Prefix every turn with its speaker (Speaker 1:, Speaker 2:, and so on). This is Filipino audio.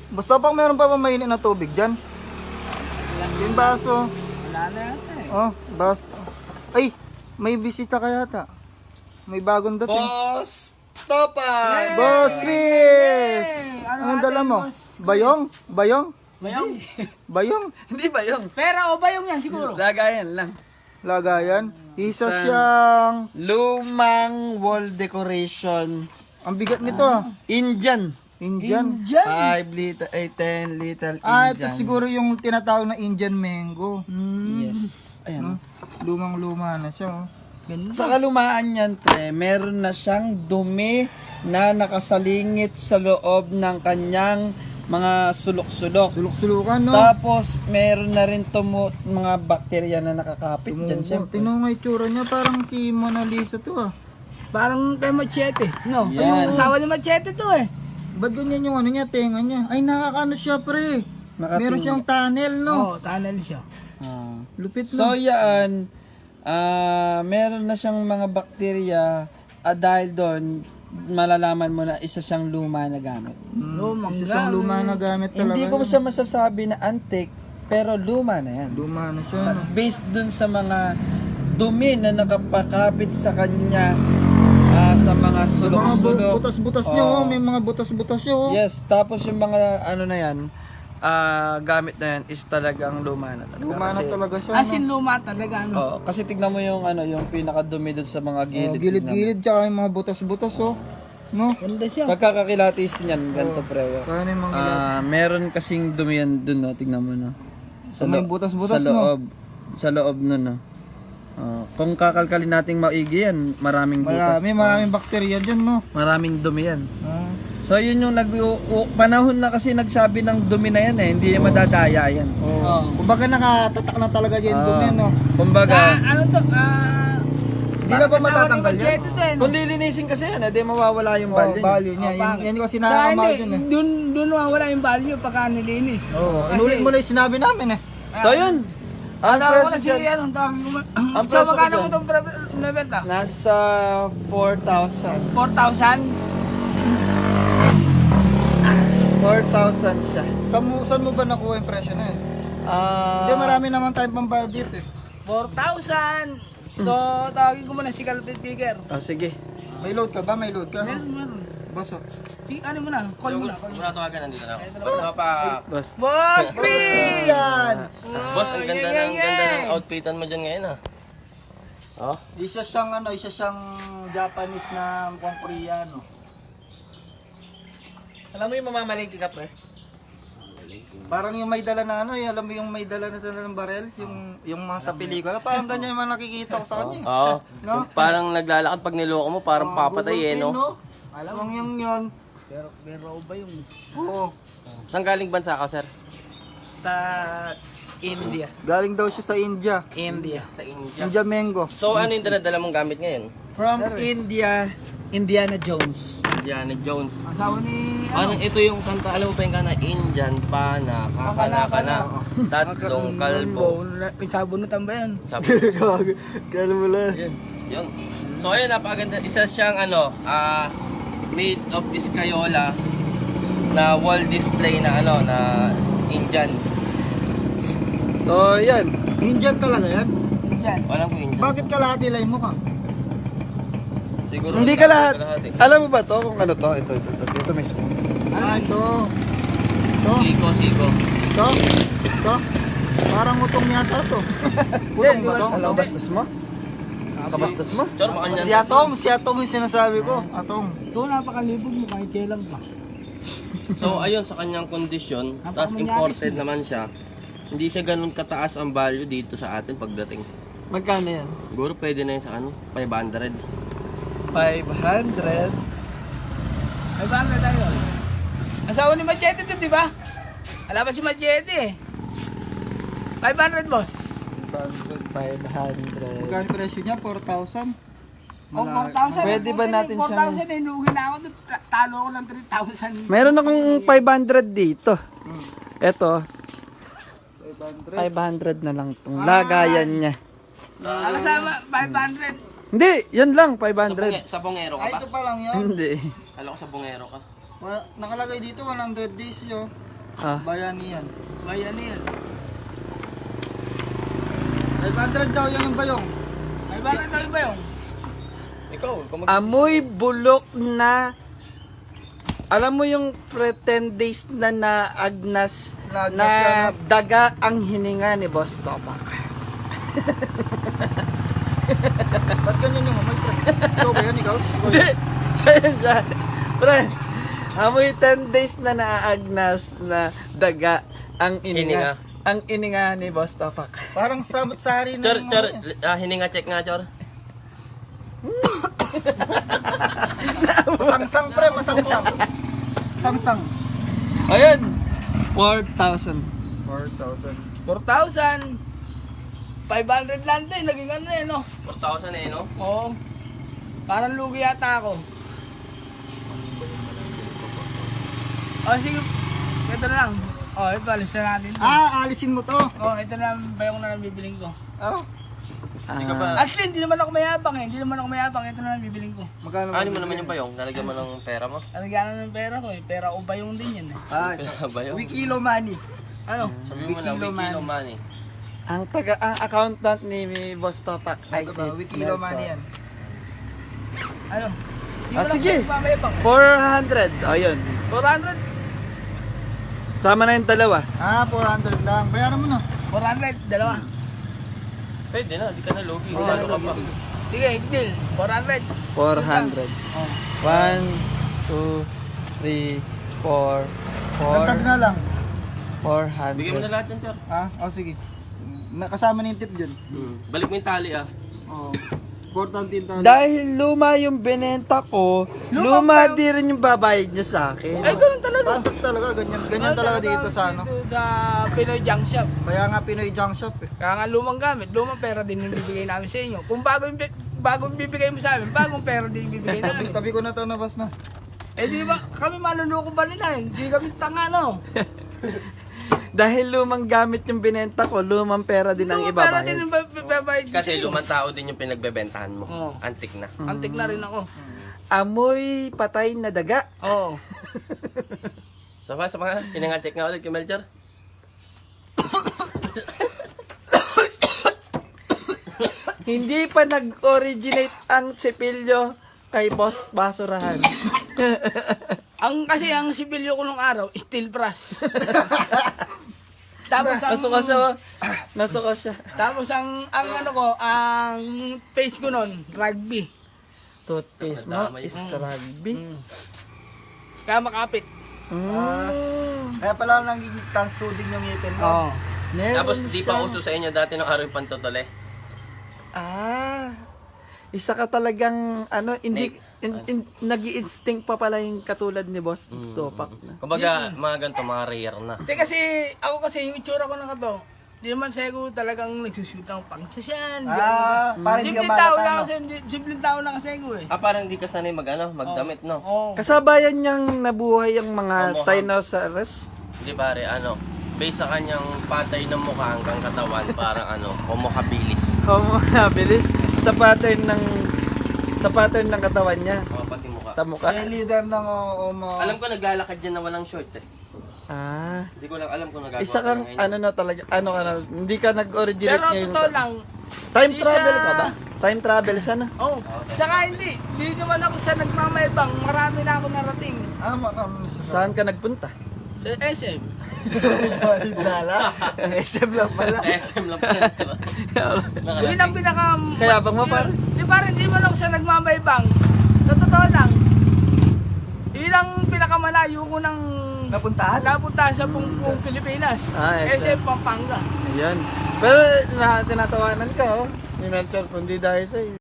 Speaker 1: Basta pang meron pa ba mainit na tubig dyan? Yung baso.
Speaker 2: Wala na yata eh.
Speaker 1: Oh, baso. Ay, may bisita ka yata. May bagong dating.
Speaker 3: Boss Topan!
Speaker 1: Boss Chris!
Speaker 2: Yay! Ano
Speaker 1: Anong
Speaker 2: natin,
Speaker 1: dala mo?
Speaker 2: Boss Chris?
Speaker 1: Bayong? Bayong?
Speaker 2: Bayong?
Speaker 1: Bayong?
Speaker 3: Hindi ba yung
Speaker 2: Pera o bayong yan siguro?
Speaker 3: lagayan lang?
Speaker 1: Lagayan? Isa
Speaker 3: Isang-
Speaker 1: siyang...
Speaker 3: Lumang wall decoration.
Speaker 1: Ang bigat nito ah.
Speaker 3: Indian.
Speaker 1: Indian.
Speaker 3: 5 liter, 10 little
Speaker 1: Ah, ito
Speaker 3: Indian.
Speaker 1: siguro yung tinatawag na Indian mango.
Speaker 3: Yes. Ayan.
Speaker 1: No? Lumang-luma na siya oh.
Speaker 2: Ganda.
Speaker 3: Sa kalumaan yan, pre, meron na siyang dumi na nakasalingit sa loob ng kanyang mga sulok-sulok.
Speaker 1: Sulok-sulukan no?
Speaker 3: Tapos, meron na rin mga bakterya na nakakapit dyan, syempre.
Speaker 1: Tingnan mo nga itsura niya, parang si Mona Lisa to ah.
Speaker 2: Parang kay Machete. No?
Speaker 3: Yan.
Speaker 2: Asawa ni Machete to eh.
Speaker 1: Ba't ganyan yung ano niya, tenga niya? Ay, nakakano siya pre.
Speaker 3: Nakating-
Speaker 1: Meron siyang tunnel no?
Speaker 2: Oo, tunnel siya.
Speaker 3: Ah.
Speaker 1: Lupit
Speaker 3: So,
Speaker 1: no?
Speaker 3: yan, meron na siyang mga bakterya dahil doon, malalaman mo na isa siyang luma na gamit.
Speaker 2: Lumang
Speaker 1: Isa siyang luma na gamit talaga.
Speaker 3: Hindi ko
Speaker 1: yun.
Speaker 3: siya masasabi na antique, pero luma na yan.
Speaker 1: Luma na siya no?
Speaker 3: Based dun sa mga dumi na nakapakapit sa kanya sa mga
Speaker 1: Sa mga
Speaker 3: sulok-sulok.
Speaker 1: butas-butas niya oh, may mga butas-butas siya oh.
Speaker 3: Yes, tapos yung mga ano na yan, gamit na yan is talagang luma na talaga.
Speaker 1: Luma na
Speaker 3: Kasi-
Speaker 1: talaga siya
Speaker 2: As
Speaker 1: no?
Speaker 2: in luma talaga ano.
Speaker 3: Oo, kasi tignan mo yung ano, yung pinakadumi dun sa mga
Speaker 1: Oh,
Speaker 3: gilid.
Speaker 1: gilid-gilid tsaka yung mga butas-butas oh. No?
Speaker 2: Ganda siya.
Speaker 3: Pagkakakilatis niyan, ganito pre.
Speaker 1: Kaya yung mga
Speaker 3: Meron kasing dumi yan dun, no? Tignan mo, no?
Speaker 1: So, may butas-butas,
Speaker 3: sa loob, Sa loob nun, no? Kung kakalkalin nating maigi yan, maraming butas.
Speaker 1: maraming bakterya dyan no?
Speaker 3: Maraming dumi yan.
Speaker 1: Ah.
Speaker 3: So yun yung panahon na kasi nagsabi ng dumi na yan eh, hindi yan madadaya yan.
Speaker 1: Oh.
Speaker 2: Oo.
Speaker 1: Kumbaga nakatatak na talaga dyan dumi no?
Speaker 3: Kumbaga,
Speaker 2: Ano to?
Speaker 1: Hindi na ba matatanggal yan?
Speaker 2: Machete to eh.
Speaker 3: kung lilinisin kasi yan, di mawawala yung
Speaker 1: Oh,
Speaker 3: value.
Speaker 1: value niya. Yan yung kasi nakakamahal dyan eh.
Speaker 2: Doon wala yung value pagka nilinis.
Speaker 1: Oo. Inulit mo na yung sinabi namin eh.
Speaker 3: So yun, ang
Speaker 2: Tawag ko
Speaker 3: presyo
Speaker 2: kasi
Speaker 3: dyan,
Speaker 2: yan, tawag ko.
Speaker 3: Ang
Speaker 2: So
Speaker 3: presyo
Speaker 2: magkano
Speaker 3: ko
Speaker 2: mo itong nabenta?
Speaker 3: nasa 4,000.
Speaker 2: 4,000?
Speaker 3: 4,000 siya.
Speaker 1: Saan mo ba nakuha yung presyo na eh? Hindi, marami naman tayong pambayad dito eh.
Speaker 2: 4,000! So, tawagin ko muna si Calvin Figure.
Speaker 3: Sige.
Speaker 1: May load ka ba? May load ka?
Speaker 2: Meron.
Speaker 1: Boss oh.
Speaker 2: Si, ano mo na? Call mo na.
Speaker 4: Muna tawagan, nandito na ako.
Speaker 3: Boss.
Speaker 2: Boss Chris!
Speaker 1: Yan!
Speaker 4: Boss, ang ganda ng outfitan mo dyan ngayon ah. Oh?
Speaker 1: Isa siyang Japanese na mukhang Koreano.
Speaker 3: Alam mo yung mamamalingki ka, pre?
Speaker 1: Parang yung may dala na alam mo yung may dala na ng barel, yung mga sa pelikula, parang ganyan yung mga nakikita ko sa kanya.
Speaker 4: Oo.
Speaker 1: No?
Speaker 4: Yung parang naglalakad pag niloko mo, parang papatay eh, no?
Speaker 1: Alam yung yun.
Speaker 2: Pero ba yung...
Speaker 1: Oo.
Speaker 4: Saan galing bansa ka, sir?
Speaker 3: Sa India.
Speaker 1: Galing daw siya sa India.
Speaker 3: India.
Speaker 4: Sa India.
Speaker 1: India mango.
Speaker 4: So, ano yung dala mong gamit ngayon?
Speaker 3: From India, Indiana Jones.
Speaker 4: Indiana Jones.
Speaker 2: Asawa ni...
Speaker 4: Ano, ito yung kanta, alam mo pa yung kanta, Indian pa na, kakala ka na, tatlong kalbo.
Speaker 2: May sabunutan ba yan?
Speaker 4: Sabi,
Speaker 1: Kaya mo lang.
Speaker 4: yun. So, ayun, napakaganda. Isa siyang, made of Escayola na wall display na, na Indian.
Speaker 3: So, yan.
Speaker 1: Indian talaga yan?
Speaker 2: Yan.
Speaker 4: Walang po Indian.
Speaker 1: Bakit kalahati lang mo ka?
Speaker 4: Siguro
Speaker 3: Hindi ka lahat.
Speaker 4: kalahati.
Speaker 3: Alam mo ba to kung ano to? Ito mismo.
Speaker 1: Ah, ito. Ito.
Speaker 4: Siko.
Speaker 1: Ito. Parang utong yata to. Utong ba to?
Speaker 3: Alam, bastos mo? Kabastos mo?
Speaker 4: Chor, makanyan.
Speaker 1: Si Atong yung sinasabi ko. Atong.
Speaker 2: Ito, napakalibog mo kahit kailan pa.
Speaker 4: So, ayun, sa kanyang kondisyon, tapos imported naman siya, hindi siya ganun kataas ang value dito sa atin pagdating.
Speaker 3: Magkano yan?
Speaker 4: Siguro pwede na yun sa 500.
Speaker 3: 500.
Speaker 2: Ay, ba na tayo? Asawa ni Machete to, di ba? Wala pa si Machete eh. 500, boss.
Speaker 3: 500.
Speaker 1: Magkano presyo niya? 4,000?
Speaker 2: O, 4,000.
Speaker 3: Pwede ba natin siya-
Speaker 2: 4,000 eh, lugi na ako. Talo ako ng 3,000.
Speaker 3: Meron akong 500 dito. Ito,
Speaker 1: 500.
Speaker 3: 500 na lang tong lagayan niya.
Speaker 2: Kasama, 500.
Speaker 3: Hindi, yan lang, 500.
Speaker 4: Sa bongero ka
Speaker 1: Ay,
Speaker 4: ba?
Speaker 1: ito pa lang yun.
Speaker 3: Hindi.
Speaker 4: Kala ko sa bongero ka.
Speaker 1: Nakalagay dito 100 days yun.
Speaker 3: Ah.
Speaker 1: Bayani yan.
Speaker 2: Bayan yan.
Speaker 1: 500 daw yan yung bayong.
Speaker 2: Ay, bakit tayo ba yung?
Speaker 4: Ikaw, kung
Speaker 3: Amoy bulok na, alam mo yung 10 days na naagnas
Speaker 1: Naagnas
Speaker 3: na
Speaker 1: yan,
Speaker 3: daga ang hininga ni Boss Topak.
Speaker 1: Ba't ganyan yung amoy, pre? Ikaw ba yan, ikaw? Ikaw
Speaker 3: Hindi,
Speaker 1: yan?
Speaker 3: siya. Pre, amoy 10 days na naagnas na daga ang
Speaker 4: Hininga.
Speaker 3: hininga. Ang ininga ni Boss Topak.
Speaker 1: Parang sabot-sari na
Speaker 4: Chor,
Speaker 1: yung
Speaker 4: chor,
Speaker 1: amoy.
Speaker 4: hininga check nga, Chor.
Speaker 1: Masangsang, pre, masangsang. Masangsang.
Speaker 3: Ayun, 4,000.
Speaker 1: 4,000.
Speaker 2: 4,000. 500 lang din, naging ano eh, no?
Speaker 4: 4,000 eh, no?
Speaker 2: Oo. Parang lugi yata ako. O sige, ito na lang. O, ito, alis na natin.
Speaker 1: Alisin mo to.
Speaker 2: O, ito na lang, bayong na lang bibiling ko.
Speaker 1: Oh,
Speaker 4: Hindi ka ba?
Speaker 2: Actually, hindi naman ako mayabang eh. Hindi naman ako mayabang. Ito na lang bibiling ko.
Speaker 1: magkano
Speaker 4: Ano mo naman yung bayong? Nalagyan mo ng pera mo?
Speaker 2: Talagyan na ng pera ko eh. Pera o bayong din yan eh.
Speaker 4: Bayong?
Speaker 1: Wikilo money.
Speaker 2: Ano?
Speaker 4: Sabi mo na,
Speaker 1: Wikilo
Speaker 4: wikilo money.
Speaker 3: Ang accountant ni Boss Topak ay si
Speaker 1: Wikilo money yan.
Speaker 2: Ano? Hindi
Speaker 3: Ah,
Speaker 2: ko lang
Speaker 3: sige.
Speaker 2: siya nagmamayabang eh.
Speaker 3: 400. Ayun.
Speaker 2: 400.
Speaker 3: Sama na yung dalawa.
Speaker 1: 400 lang. Bayaran mo na.
Speaker 2: 400, dalawa.
Speaker 4: Pwede na, di ka na logi. Lalo ka pa.
Speaker 2: Sige, deal. 400.
Speaker 3: 400.
Speaker 2: Oh.
Speaker 3: 1, 2, 3, 4,
Speaker 1: Dagdag na lang.
Speaker 3: 400.
Speaker 4: Bigyan mo na lahat yan, Chor.
Speaker 1: Sige. Kasama na yung tip dyan.
Speaker 4: Balik mo yung tali, ah.
Speaker 1: Oo. Important din tayo.
Speaker 3: Dahil luma yung binenta ko, luma di rin yung babayad nyo sa akin.
Speaker 2: Ay, ganun talaga.
Speaker 1: Pasok talaga, ganyan talaga dito sa ano.
Speaker 2: Dito sa Pinoy Junk Shop.
Speaker 1: Kaya nga Pinoy Junk Shop eh.
Speaker 2: Kaya nga lumang gamit, lumang pera din yung bibigay namin sa inyo. Kung bagong bibigay mo sa amin, bagong pera din yung bibigay namin.
Speaker 1: Tabi ko na to, nabas na.
Speaker 2: Eh di ba, kami maluloko ba nila? Hindi kami tanga, no?
Speaker 3: Dahil lumang gamit yung binenta ko, lumang pera din ang
Speaker 2: Lumang pera din
Speaker 3: ibabayad.
Speaker 2: yung babayad ko sa
Speaker 4: Kasi
Speaker 2: inyo.
Speaker 4: lumang tao din yung pinagbebentahan mo.
Speaker 2: Oo.
Speaker 4: Antik na.
Speaker 2: Antik na rin ako.
Speaker 3: Amoy patay na daga.
Speaker 2: Oo.
Speaker 4: Sa mga, hininga check nga ulit kay Melchor.
Speaker 3: Hindi pa nag-originate ang sipilyo kay Boss Basurahan.
Speaker 2: Kasi ang sibilyo ko nung araw, steel brass. Tapos ang
Speaker 3: Nasuka siya. Nasuka siya.
Speaker 2: Tapos ang ano ko, ang face ko nun, rugby.
Speaker 3: Toothpaste mo is rugby.
Speaker 2: Kaya makapit.
Speaker 1: Kaya pala naging tansuding yung ngipin mo.
Speaker 2: Oo.
Speaker 3: Meron
Speaker 4: Tapos di pa
Speaker 3: siyang-
Speaker 4: uso sa inyo dati ng araw yung pantotole.
Speaker 3: Isa ka talagang hindi nag-i-instinct pa pala yung katulad ni Boss Topak na.
Speaker 4: Kumbaga, mga ganito, mga rare na.
Speaker 2: Hindi kasi, ako kasi yung itsura ko ng kato, hindi naman sego talagang nagsushoot ng pang-sasyan.
Speaker 1: Parang hindi ka
Speaker 2: Simpleng tao lang
Speaker 1: malata,
Speaker 2: kasi, simpleng tao lang kasi ko eh.
Speaker 4: Parang di ka sanay magdamit, no?
Speaker 2: Oo.
Speaker 3: Kasabayan niyang nabuhay ang mga
Speaker 4: Kamuha.
Speaker 3: Tyrannosaurus.
Speaker 4: Di pare, based sa kanyang patay ng mukha hanggang katawan, parang homo habilis.
Speaker 3: Homo habilis sa pattern ng katawan niya
Speaker 4: Pati mukha.
Speaker 3: sa mukha.
Speaker 1: Siya yung leader ng Omo.
Speaker 4: Alam ko naglalakad dyan na walang short eh. Hindi ko lang alam kung nagagawa
Speaker 3: Isa
Speaker 4: ko
Speaker 3: kang
Speaker 4: na ngayon.
Speaker 3: na talaga, hindi ka nag-originate
Speaker 2: Pero
Speaker 3: ngayon.
Speaker 2: totoo lang,
Speaker 3: Time
Speaker 2: isa-
Speaker 3: travel ka ba? Time travel siya na.
Speaker 2: oh, saka hindi naman ako sa nagmamayabang, marami na ako narating
Speaker 1: Marami siya.
Speaker 3: Saan ka nagpunta?
Speaker 2: sa SM.
Speaker 1: Dala. SM lang pala.
Speaker 4: SM lang pala.
Speaker 2: Yun ang pinaka...
Speaker 3: Kaya bang mo par?
Speaker 2: Di parang hindi mo lang sa nagmamayabang, na totoo lang, yun ang pinakamalayo ko ng napuntahan sa buong Pilipinas.
Speaker 3: SM.
Speaker 2: SM Pampanga.
Speaker 3: Ayun. Pero tinatawanan ka, ni Melchor, kundi dahil sa'yo.